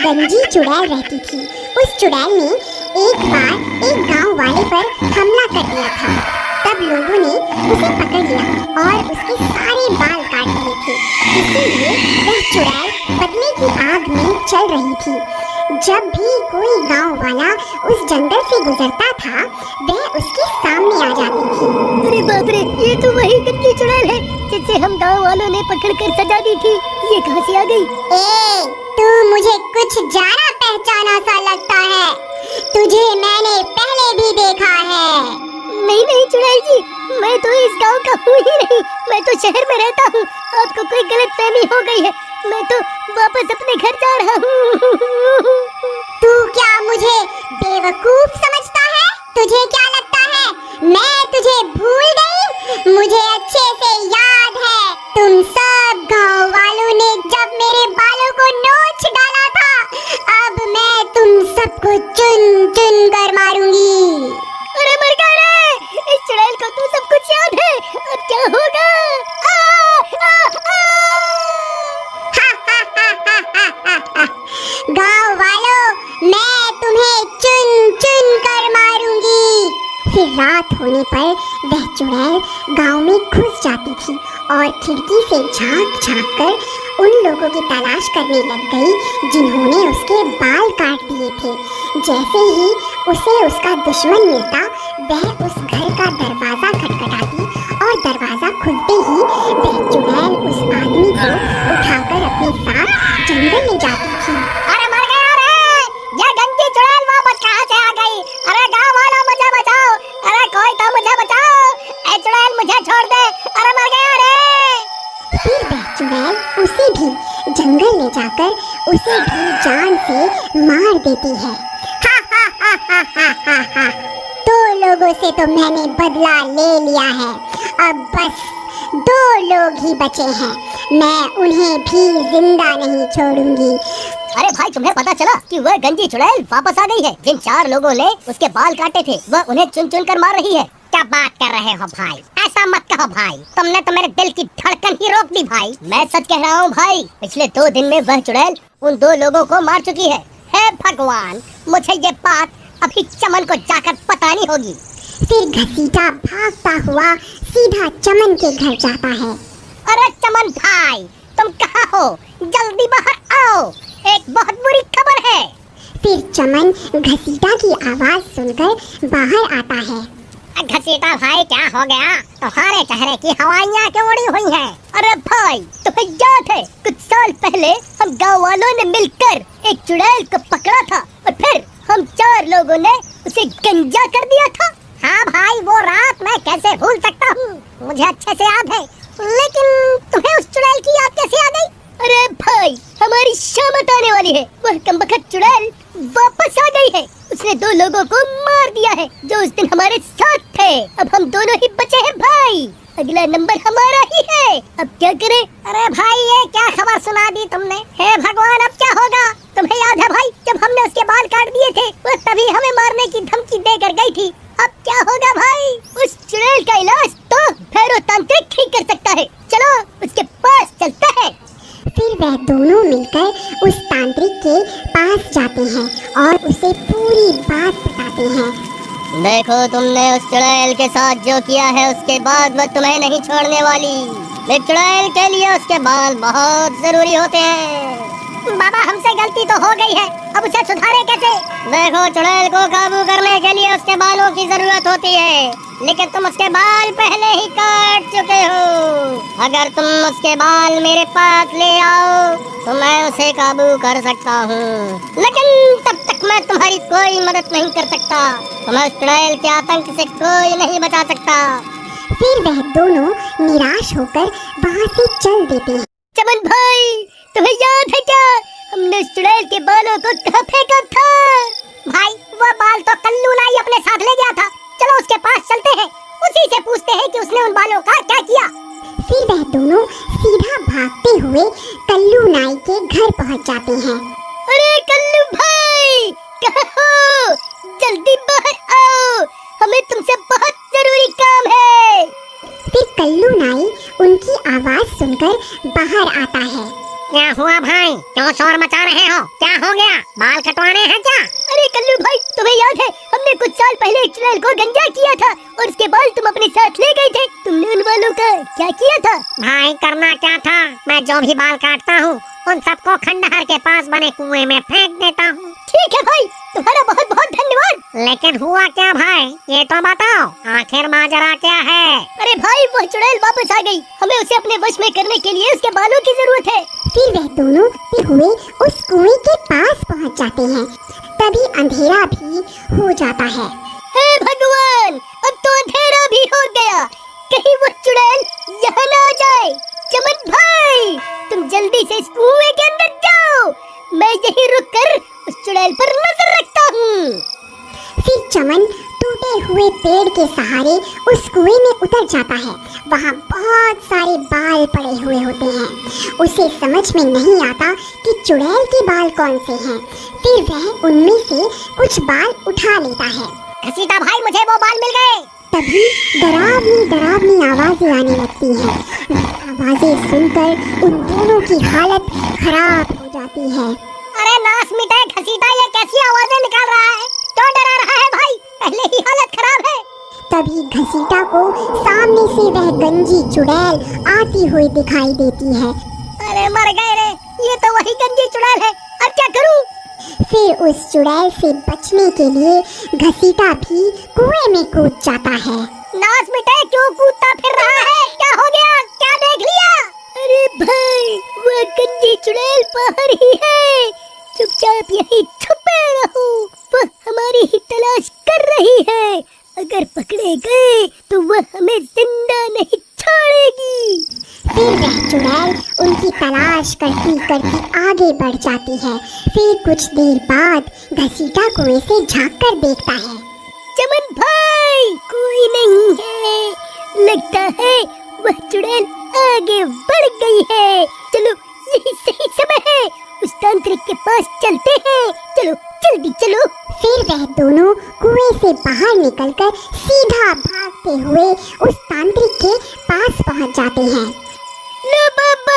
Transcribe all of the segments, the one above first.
गंजी चुड़ैल रहती थी। उस चुड़ैल ने एक बार एक गांव वाले पर हमला कर दिया था। तब लोगों ने उसे पकड़ लिया और उसके सारे बाल काट दिए थे। इसीलिए वह चुड़ैल बदले की आग में चल रही थी। जब भी कोई गांव वाला उस जंगल से गुजरता था, वह उसके सामने आ जाती थी। अरे बाप रे, ये तो वही गंजी चुड़ैल है जिसे हम गांव वालों ने पकड़कर सजा दी थी। ये कहां से आ गई? तू मुझे कुछ जाना पहचाना सा लगता है। तुझे मैंने पहले भी देखा है। नहीं चुड़ैल जी, मैं तो इस गांव का हूँ ही नहीं। मैं तो शहर में रहता हूँ। आपको कोई गलतफहमी हो गई है। मैं तो वापस अपने घर जा रहा हूँ। तू क्या मुझे बेवकूफ समझता है? तुझे क्या लगता है मैं तुझे भूल गई? मुझे अच्छे से याद है, तुम सब गांव वालों ने जब मेरे बालों को नोच डाला था। अब मैं तुम सबको चुन चुन कर मारूंगी। अरे मर गया रे! इस चुड़ैल को तो सब कुछ याद है। अब क्या होगा? गांव वालों, मैं तुम्हें चुन चुन कर मारूंगी। फिर रात होने पर वह चुड़ैल गांव में घुस जाती थी और खिड़की से झांक झांक कर उन लोगों की तलाश करने लग गई जिन्होंने उसके बाल काट दिए थे। जैसे ही उसे उसका दुश्मन मिलता, वह उस घर का दरवाजा खटखटाती और दरवाजा खुलते ही वह चुड़ैल उस आदमी को उठाकर अपने साथ जंगल ले जाती थी। अरे मर गया रे! ये गंदी चुड़ैल वापस कहां से आ गई? अरे गांव वालों, मुझे बचाओ! अरे कोई तो मुझे बचाओ! ए चुड़ैल, मुझे छोड़ दे! अरे मर गया रे! फिर वह चुड़ैल उसे भी जंगल ले जाकर उसे भी जान से मार देती है। दो लोगों से तो मैंने बदला ले लिया है। अब बस 2 लोग ही बचे हैं। मैं उन्हें भी जिंदा नहीं छोड़ूंगी। अरे भाई, तुम्हें पता चला कि वह गंजी चुड़ैल वापस आ गई है? जिन 4 लोगों ने उसके बाल काटे थे, वह उन्हें चुन चुन कर मार रही है। क्या बात कर रहे हो भाई? ऐसा मत कहो भाई, तुमने तो मेरे दिल की धड़कन ही रोक दी भाई। मैं सच कह रहा हूँ भाई। पिछले 2 दिन में वह चुड़ैल उन 2 लोगों को मार चुकी है। हे भगवान, मुझे ये बात अभी चमन को जाकर बतानी होगी। फिर घसीटा भागता हुआ सीधा चमन के घर जाता है। अरे चमन भाई, तुम कहाँ हो? जल्दी बाहर आओ, एक बहुत बुरी खबर है। फिर चमन घसीटा की आवाज सुनकर बाहर आता है। घसीटा भाई, क्या हो गया? तुम्हारे चेहरे की हवाइयाँ क्यों उड़ी हुई हैं? अरे भाई, तुम्हें याद है कुछ साल पहले हम गांव वालों ने मिलकर एक चुड़ैल को पकड़ा था और फिर हम 4 लोगों ने उसे गंजा कर दिया था? हाँ भाई, वो रात मैं कैसे भूल सकता हूँ, मुझे अच्छे से याद है। लेकिन तुम्हें उस चुड़ैल की याद कैसे आ गई? अरे भाई, हमारी शामत आने वाली है। वह कमबख्त चुड़ैल वापस आ गई है। उसने 2 लोगों को मार दिया है जो उस दिन हमारे साथ थे। अब हम दोनों ही बचे हैं भाई। अगला नंबर हमारा ही है। अब क्या करें? अरे भाई, ये क्या खबर सुना दी तुमने? हे भगवान, अब क्या होगा? तुम्हें याद है भाई, जब हमने उसके बाल काट दिए थे, वह तभी हमें मारने की धमकी देकर गई थी। अब क्या होगा भाई? उस चुड़ैल का इलाज तो भैरव तांत्रिक ही कर सकता है। चलो उसके पास चलते हैं। फिर वह दोनों मिलकर उस तांत्रिक के पास जाते हैं और उसे पूरी बात बताते हैं। देखो, तुमने उस चुड़ैल के साथ जो किया है, उसके बाद वह तुम्हें नहीं छोड़ने वाली। एक चुड़ैल के लिए उसके बाल बहुत जरूरी होते हैं। बाबा, हमसे गलती तो हो गई है, अब उसे सुधारे कैसे? देखो, चुड़ैल को काबू करने के लिए उसके बालों की जरूरत होती है, लेकिन तुम उसके बाल पहले ही काट चुके हो। अगर तुम उसके बाल मेरे पास ले आओ तो मैं उसे काबू कर सकता हूँ, लेकिन तब तक मैं तुम्हारी कोई मदद नहीं कर सकता। तुम्हें उस चुड़ैल के आतंक से कोई नहीं बचा सकता। फिर वह दोनों निराश होकर वहाँ से चल देते हैं। चमन भाई, तुम्हें याद है क्या हमने उस चुड़ैल के बालों को कहाँ फेंका था? भाई, वो बाल तो कल्लू नाई अपने साथ ले गया था। चलो उसके पास चलते हैं, उसी से पूछते हैं कि उसने उन बालों का क्या किया। फिर वह दोनों सीधा भागते हुए कल्लू नाई के घर पहुंच जाते हैं। अरे कल्लू भाई, कहाँ हो? जल्दी बाहर आओ, हमें तुमसे बहुत जरूरी काम है। फिर कल्लू नाई उनकी आवाज सुनकर बाहर आता है। क्या हुआ भाई, क्यों शोर मचा रहे हो? क्या हो गया, बाल कटवाने हैं क्या? अरे कल्लू भाई, तुम्हें याद है हमने कुछ साल पहले एक चुड़ैल को गंजा किया था और उसके बाल तुम अपने साथ ले गए थे। तुमने उन बालों का क्या किया था? भाई करना क्या था, मैं जो भी बाल काटता हूँ उन सबको खंडहर के पास बने कुएं में फेंक देता हूँ। ठीक है भाई, तुम्हारा बहुत बहुत धन्यवाद। लेकिन हुआ क्या भाई, ये तो बताओ, आखिर माजरा क्या है? अरे भाई, वह चुड़ैल वापस आ गई। हमें उसे अपने वश में करने के लिए उसके बालों की जरूरत है। फिर वह दोनों हुए उस कुएं के पास पहुंच जाते हैं। तभी अंधेरा भी हो जाता है। हे भगवान, अब तो अंधेरा भी हो गया। कहीं वो चुड़ैल यहाँ ना आ जाए। चमन भाई, तुम जल्दी से इस कुएं के अंदर जाओ। मैं यहीं रुक कर उस चुड़ैल पर नजर रखता हूँ। फिर चमन टूटे हुए पेड़ के सहारे उस कुएं में उतर जाता है। वहाँ बहुत सारे बाल पड़े हुए होते हैं। उसे समझ में नहीं आता कि चुड़ैल के बाल कौन से हैं। फिर वह उनमें से कुछ बाल उठा लेता है। घसीटा भाई, मुझे वो बाल मिल गए। तभी डरावनी डरावनी आवाजें आने लगती हैं। आवाजें सुनकर उन दोनों की हालत खराब हो जाती है। अरे नास मिटाए घसीटा, ये कैसी आवाजें निकाल रहा है? क्यों डरा रहा है भाई? पहले ही हालत खराब है। तभी घसीटा को सामने से वह गंजी चुड़ैल आती हुई दिखाई देती है। अरे मर गए रे, ये तो वही गंजी चुड़ैल है। अब क्या करूं? फिर उस चुड़ैल से बचने के लिए घसीटा भी कुएं में कूद जाता है। नास मिटाए, क्यों कूदता फिर रहा है? क्या हो गया? क्या देख लिया? अरे भाई, वह गंजी चुड़ैल बाहर ही है। चुपचाप यहीं छुपे रहो, वह हमारी ही तलाश कर रही है। अगर पकड़े गए तो वह हमें जिंदा नहीं छोड़ेगी। फिर वह चुड़ैल उनकी तलाश करती करती आगे बढ़ जाती है। फिर कुछ देर बाद घसीटा कुएं से झांक कर देखता है। चमन भाई, कोई नहीं है। लगता है वह चुड़ैल आगे बढ़ गई है। चलो, यही सही समय है, उस तांत्रिक के पास चलते हैं। चलो जल्दी चलो। फिर वह दोनों कुएं से बाहर निकलकर सीधा भागते हुए उस तांत्रिक के पास पहुंच जाते हैं। लो बाबा,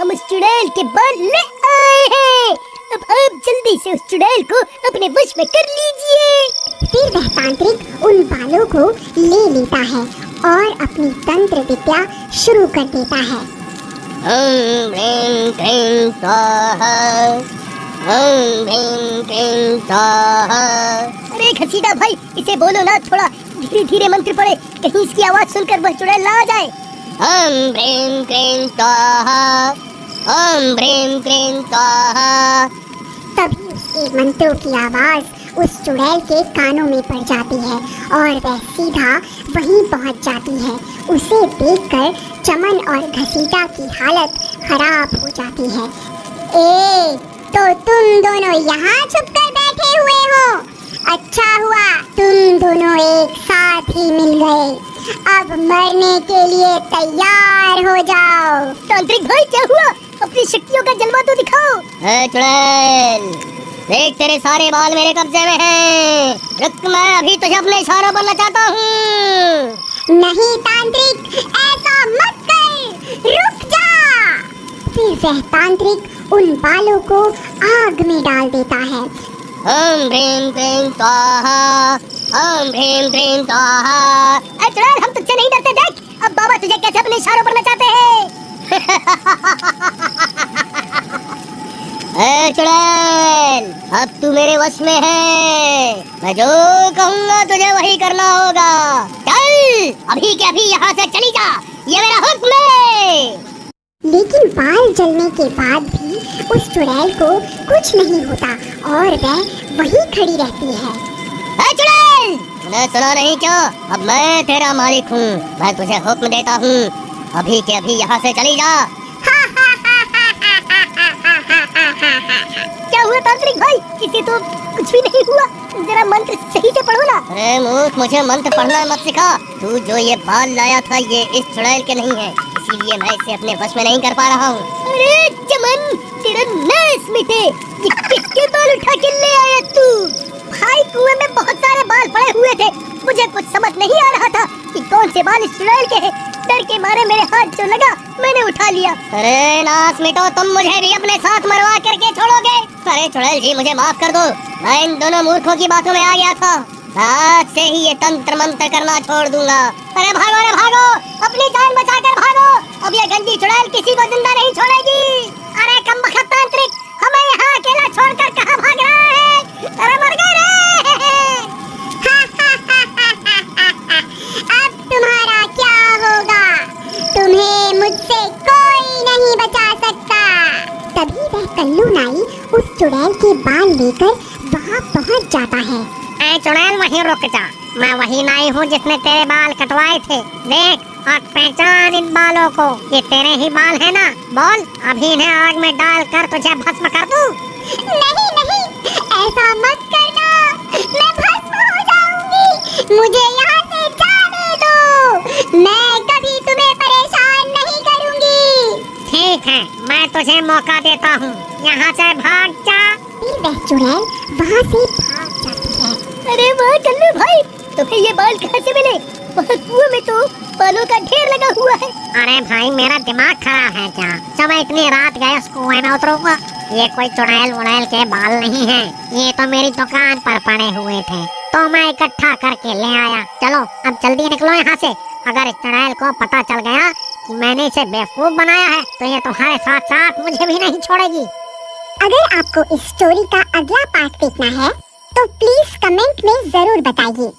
हम उस चुड़ैल के बाल ले आए हैं। अब आप जल्दी से उस चुड़ैल को अपने वश में कर लीजिए। फिर वह तांत्रिक उन बालों को ले लेता है और अपनी तंत्र विद्या शुरू कर देता है। ओम ह्रीं क्लीं स्वाहा, ओम ह्रीं क्लीं स्वाहा। अरे घसीटा भाई, इसे बोलो ना, थोड़ा धीरे धीरे मंत्र पढ़े, कहीं इसकी आवाज सुनकर वह चुड़ैल ना आ जाए। ओम ह्रीं क्लीं स्वाहा, ओम ह्रीं क्लीं स्वाहा। तभी उसके मंत्रों की आवाज उस चुड़ैल के कानों में पड़ जाती है और वह सीधा वहीं पहुंच जाती है। उसे देखकर चमन और घसीटा की हालत खराब हो जाती है। ए, तो तुम दोनों यहाँ छुपकर बैठे हुए हो? अच्छा हुआ तुम दोनों एक साथ ही मिल गए। अब मरने के लिए तैयार हो जाओ। तांत्रिक भाई, क्या हुआ? अपनी शक्तियों का जलवा तो दिखाओ। चुड़ैल, देख तेरे सारे बाल मेरे कब्जे में हैं। रुक, मैं अभी तुझे अपने इशारों पर नचाता हूँ। नहीं तांत्रिक, ऐसा मत कर, रुक जा। फिर वह तांत्रिक उन बालों को आग में डाल देता है। ओम ह्रीं क्लीं स्वाहा, ओम ह्रीं क्लीं स्वाहा। चुड़ैल, हम तुझसे नहीं डरते। देख, अब बाबा तुझे कैसे अपने इशारों पर नचाते हैं। चुड़ैल, अब तू मेरे वश में है। मैं जो कहूँगा तुझे वही करना होगा। चल, अभी के अभी यहाँ से चली जा, ये मेरा हुक्म है। लेकिन बाल जलने के बाद भी उस चुड़ैल को कुछ नहीं होता और वह वहीं खड़ी रहती है। चुड़ैल, तूने सुना नहीं क्या? अब मैं तेरा मालिक हूँ। मैं तुझे हुक्म देता हूँ, अभी के अभी यहाँ से चली जा। क्या हुआ तांत्रिक भाई? इसे तो कुछ भी नहीं हुआ। जरा मंत्र सही से पढ़ो ना। अरे मूर्ख, मुझे मंत्र पढ़ना मत सिखा। तू जो ये बाल लाया था, ये इस चुड़ैल के नहीं है, इसीलिए मैं इसे अपने वश में नहीं कर पा रहा हूँ। अरे चमन, तेरा नाश मिटे। ये किसके बाल उठा के ले आया तू? भाई, कुएं में बहुत सारे बाल पड़े हुए थे। मुझे कुछ समझ नहीं आ रहा था कि कौन से बाल इस चुड़ैल के हैं। डर के मारे मेरे हाथ जो लगा, मैंने मैंने उठा लिया। अरे नास मिटो, तुम मुझे भी अपने साथ मरवा करके छोड़ोगे? अरे चुड़ैल जी मुझे माफ कर दो, मैं इन दोनों मूर्खों की बातों में आ गया था। आज से ही ये तंत्र मंत्र करना छोड़ दूंगा। अरे भागो, अपनी जान बचाकर भागो, अब ये गंदी चुड़ैल किसी को जिंदा नहीं छोड़ेगी। अरे कमबख्त तांत्रिक, हमें यहाँ अकेला छोड़कर कहाँ भाग रहा है? अरे मर गए रे। अब तुम्हारा क्या होगा? तुम्हें मुझसे कोई नहीं बचा सकता। तभी वह कल्लू नाई उस चुड़ैल के बाल लेकर वहाँ पहुँच जाता है। ऐ चुड़ैल वहीं रुक जा, मैं वही नाई हूँ जिसने तेरे बाल कटवाए थे। देख और पहचान इन बालों को, ये तेरे ही बाल है ना? बोल, अभी इन्हें आग में डाल कर तुझे भस्म कर दूं? नहीं, ऐसा मत करना, मैं भस्म हो जाऊंगी। मुझे यहाँ से जाने दो, मैं कभी तुम्हें परेशान नहीं करूंगी। ठीक है, मैं तुझे मौका देता हूँ, यहाँ से भाग जा। फिर वह चुड़ैल वहाँ से भाग जाती है। अरे वाह कल्लू भाई, तुम्हें ये बाल कहाँ से मिले? वहाँ कुएं में तो बालों का ढेर लगा हुआ है। अरे भाई मेरा दिमाग खराब है क्या? जब मैं इतनी रात गए उस कुएं में उतरूंगा? ये कोई चुड़ैल वुड़ैल के बाल नहीं है, ये तो मेरी दुकान पर पड़े हुए थे, तो मैं इकट्ठा करके ले आया। चलो अब जल्दी निकलो यहाँ से, अगर इस चुड़ैल को पता चल गया कि मैंने इसे बेवकूफ बनाया है तो ये तुम्हारे साथ साथ मुझे भी नहीं छोड़ेगी। अगर आपको इस स्टोरी का अगला पार्ट देखना है तो प्लीज कमेंट में जरूर बताइए।